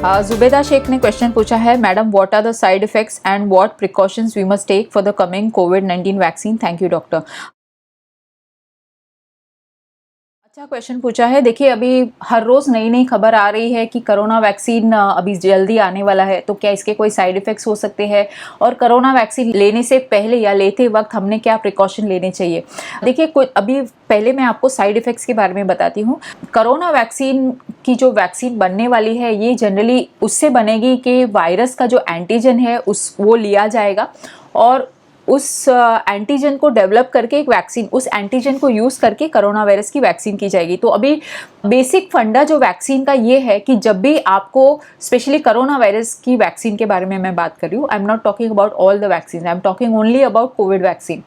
जुबेदा शेख ने क्वेश्चन पूछा है, madam what are the side effects and what precautions we must take for the coming कोविड-19 vaccine. Thank you doctor. अच्छा question पूछा है। देखिए, अभी हर रोज़ नई नई खबर आ रही है कि कोरोना वैक्सीन अभी जल्दी आने वाला है, तो क्या इसके कोई साइड इफ़ेक्ट्स हो सकते हैं और कोरोना वैक्सीन लेने से पहले या लेते वक्त हमने क्या प्रिकॉशन लेने चाहिए। देखिए, अभी पहले मैं आपको साइड इफ़ेक्ट्स के बारे में बताती हूँ। कोरोना वैक्सीन की जो वैक्सीन बनने वाली है, ये जनरली उससे बनेगी कि वायरस का जो एंटीजन है वो लिया जाएगा और उस एंटीजन को डेवलप करके एक वैक्सीन, उस एंटीजन को यूज़ करके कोरोना वायरस की वैक्सीन की जाएगी। तो अभी बेसिक फंडा जो वैक्सीन का ये है कि जब भी आपको, स्पेशली कोरोना वायरस की वैक्सीन के बारे में मैं बात कर रही हूँ, I am not talking about all the vaccine, I am talking only about Covid vaccine.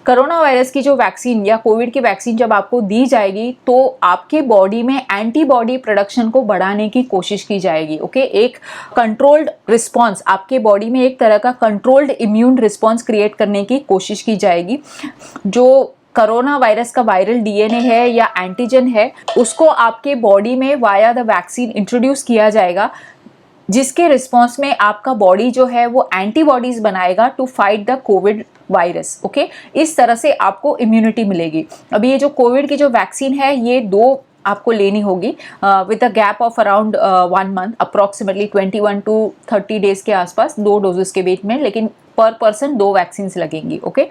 Corona virus की जो वैक्सीन या कोविड की वैक्सीन जब आपको दी जाएगी तो आपके बॉडी में एंटीबॉडी प्रोडक्शन को बढ़ाने की कोशिश की जाएगी। ओके, एक कंट्रोल्ड रिस्पांस, आपके बॉडी में एक तरह का कंट्रोल्ड इम्यून रिस्पांस क्रिएट करने की कोशिश की जाएगी। जो कोरोना वायरस का वायरल डीएनए है या एंटीजन है, उसको आपके बॉडी में वाया द वैक्सीन इंट्रोड्यूस किया जाएगा, जिसके रिस्पॉन्स में आपका बॉडी जो है वो एंटीबॉडीज बनाएगा to fight the covid virus. Okay, इस तरह से आपको इम्यूनिटी मिलेगी। अभी ये जो कोविड की जो वैक्सीन है, ये 2 आपको लेनी होगी with a gap of around 1 month, approximately 21 to 30 days के आसपास 2 डोजेस के बीच में, लेकिन पर पर्सन 2 वैक्सीन लगेंगी। ओके,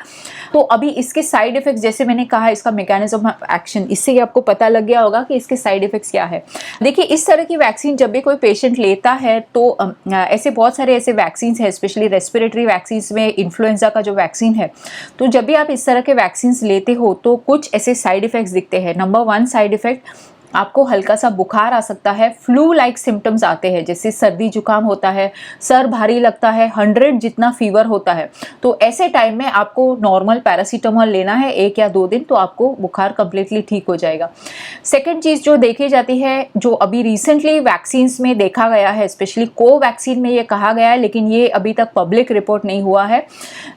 तो अभी इसके साइड इफेक्ट्स, जैसे मैंने कहा, इसका मैकेनिज्म ऑफ एक्शन, इससे आपको पता लग गया होगा कि इसके साइड इफेक्ट्स क्या है। देखिए, इस तरह की वैक्सीन जब भी कोई पेशेंट लेता है तो ऐसे बहुत सारे ऐसे वैक्सीन हैं, स्पेशली रेस्पिरेटरी वैक्सीन में इन्फ्लुएंजा का जो वैक्सीन है, तो जब भी आप इस तरह के वैक्सीन लेते हो तो कुछ ऐसे साइड इफेक्ट्स दिखते हैं। नंबर 1 साइड इफेक्ट, आपको हल्का सा बुखार आ सकता है, फ्लू लाइक सिम्टम्स आते हैं, जैसे सर्दी जुकाम होता है, सर भारी लगता है, 100 जितना फीवर होता है। तो ऐसे टाइम में आपको नॉर्मल पैरासीटामोल लेना है 1 या 2 दिन, तो आपको बुखार कंप्लीटली ठीक हो जाएगा। सेकेंड चीज़ जो देखी जाती है, जो अभी रिसेंटली वैक्सीन में देखा गया है, स्पेशली कोवैक्सीन में ये कहा गया है, लेकिन ये अभी तक पब्लिक रिपोर्ट नहीं हुआ है,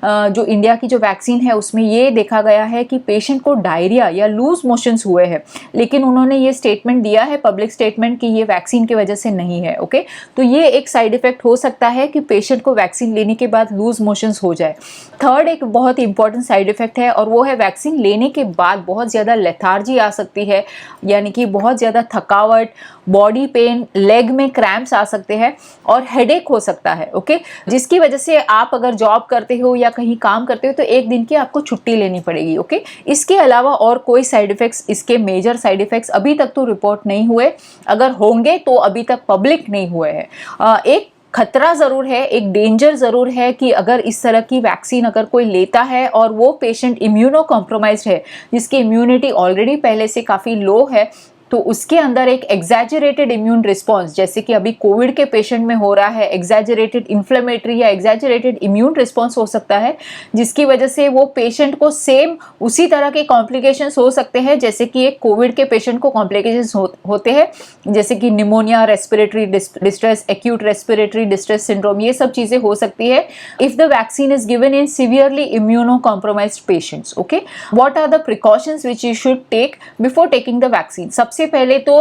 जो इंडिया की जो वैक्सीन है उसमें ये देखा गया है कि पेशेंट को डायरिया या लूज मोशंस हुए हैं, लेकिन उन्होंने ये स्टेटमेंट दिया है, पब्लिक स्टेटमेंट, कि ये वैक्सीन की वजह से नहीं है। ओके, तो ये एक साइड इफेक्ट हो सकता है कि पेशेंट को वैक्सीन लेने के बाद लूज मोशंस हो जाए। थर्ड एक बहुत ही इंपॉर्टेंट साइड इफेक्ट है, और वो है वैक्सीन लेने के बाद बहुत ज़्यादा लेथार्जी आ सकती है, यानी कि बहुत ज़्यादा थकावट, बॉडी पेन, लेग में क्रैम्प्स आ सकते हैं और हेडेक हो सकता है। ओके, जिसकी वजह से आप अगर जॉब करते हो या कहीं काम करते हो तो 1 दिन की आपको छुट्टी लेनी पड़ेगी। ओके, इसके अलावा और कोई साइड इफेक्ट्स, इसके मेजर साइड इफेक्ट्स अभी तक तो रिपोर्ट नहीं हुए, अगर होंगे तो अभी तक पब्लिक नहीं हुए हैं। एक खतरा ज़रूर है, एक डेंजर ज़रूर है कि अगर इस तरह की वैक्सीन अगर कोई लेता है और वो पेशेंट इम्यूनो कॉम्प्रोमाइज्ड है, जिसकी इम्यूनिटी ऑलरेडी पहले से काफ़ी लो है, तो उसके अंदर एक एग्जैजरेटेड इम्यून रिस्पांस, जैसे कि अभी कोविड के पेशेंट में हो रहा है, एग्जैजरेटेड इन्फ्लेमेटरी या एग्जैजरेटेड इम्यून रिस्पांस हो सकता है, जिसकी वजह से वो पेशेंट को सेम उसी तरह के कॉम्प्लिकेशंस हो सकते हैं जैसे कि एक कोविड के पेशेंट को कॉम्प्लिकेशंस होते हैं, जैसे कि pneumonia, respiratory distress, acute respiratory distress syndrome, ये सब चीज़ें हो सकती है if the vaccine is given in severely immuno compromised patients. Okay, what are the precautions which you should take before taking the vaccine. सबसे पहले तो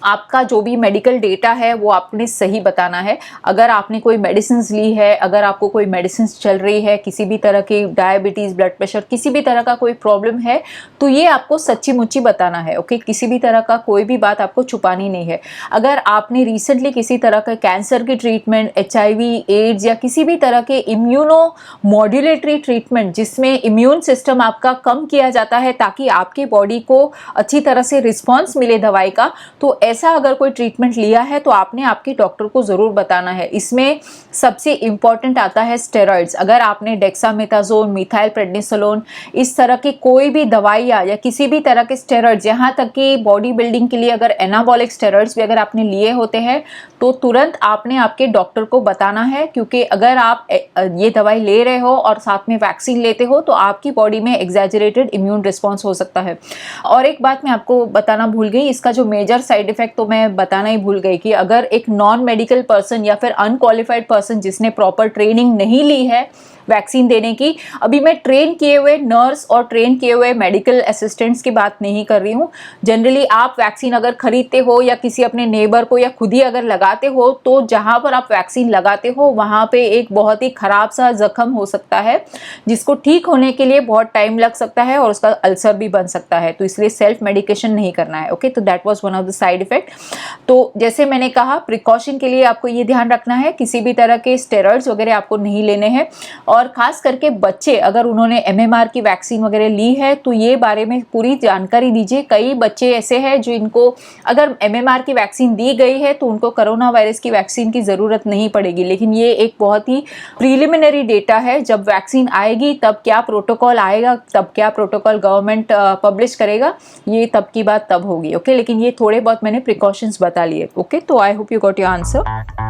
आपका जो भी मेडिकल डेटा है वो आपने सही बताना है। अगर आपने कोई मेडिसिन ली है, अगर आपको कोई मेडिसिन चल रही है, किसी भी तरह की डायबिटीज़, ब्लड प्रेशर, किसी भी तरह का कोई प्रॉब्लम है, तो ये आपको सच्ची मुच्ची बताना है। ओके, किसी भी तरह का कोई भी बात आपको छुपानी नहीं है। अगर आपने रिसेंटली किसी तरह का कैंसर की ट्रीटमेंट, HIV, एड्स या किसी भी तरह के इम्यूनो मॉड्यूलेटरी ट्रीटमेंट जिसमें इम्यून सिस्टम आपका कम किया जाता है ताकि आपकी बॉडी को अच्छी तरह से रिस्पॉन्स मिले दवाई का, तो ऐसा अगर कोई ट्रीटमेंट लिया है तो आपने आपके डॉक्टर को ज़रूर बताना है। इसमें सबसे इम्पॉर्टेंट आता है स्टेरॉइड्स। अगर आपने डेक्सामेथासोन, मिथाइल प्रेडनिसोलोन, इस तरह की कोई भी दवाइयाँ या किसी भी तरह के स्टेरॉइड्स, यहाँ तक कि बॉडी बिल्डिंग के लिए अगर एनाबॉलिक स्टेरॉइड्स भी अगर आपने लिए होते हैं तो तुरंत आपने आपके डॉक्टर को बताना है, क्योंकि अगर आप ये दवाई ले रहे हो और साथ में वैक्सीन लेते हो तो आपकी बॉडी में एग्जैजरेटेड इम्यून रिस्पॉन्स हो सकता है। और एक बात मैं आपको बताना भूल गई, इसका जो मेजर साइड इफेक्ट तो मैं बताना ही भूल गई कि अगर एक नॉन मेडिकल पर्सन या फिर अनक्वालिफाइड पर्सन जिसने प्रॉपर ट्रेनिंग नहीं ली है वैक्सीन देने की, अभी मैं ट्रेन किए हुए नर्स और ट्रेन किए हुए मेडिकल असिस्टेंट्स की बात नहीं कर रही हूँ। जनरली आप वैक्सीन अगर खरीदते हो या किसी अपने नेबर को या खुद ही अगर लगाते हो, तो जहां पर आप वैक्सीन लगाते हो वहां पे एक बहुत ही खराब सा जख्म हो सकता है जिसको ठीक होने के लिए बहुत टाइम लग सकता है और उसका अल्सर भी बन सकता है। तो इसलिए सेल्फ मेडिकेशन नहीं करना है। ओके, तो that was one of the side effect. तो जैसे मैंने कहा, प्रिकॉशन के लिए आपको ये ध्यान रखना है किसी भी तरह के स्टेरॉइड्स वगैरह आपको नहीं लेने हैं। और खास करके बच्चे अगर उन्होंने एमएमआर की वैक्सीन वगैरह ली है तो ये बारे में पूरी जानकारी दीजिए। कई बच्चे ऐसे हैं जो इनको अगर एमएमआर की वैक्सीन दी गई है तो उनको कोरोना वायरस की वैक्सीन की जरूरत नहीं पड़ेगी, लेकिन ये एक बहुत ही प्रीलिमिनरी डेटा है। जब वैक्सीन आएगी तब क्या प्रोटोकॉल आएगा, तब क्या प्रोटोकॉल गवर्नमेंट पब्लिश करेगा, ये तब की बात तब होगी। ओके, लेकिन ये थोड़े बहुत मैंने प्रिकॉशंस बता लिए। ओके, तो I hope you got your answer.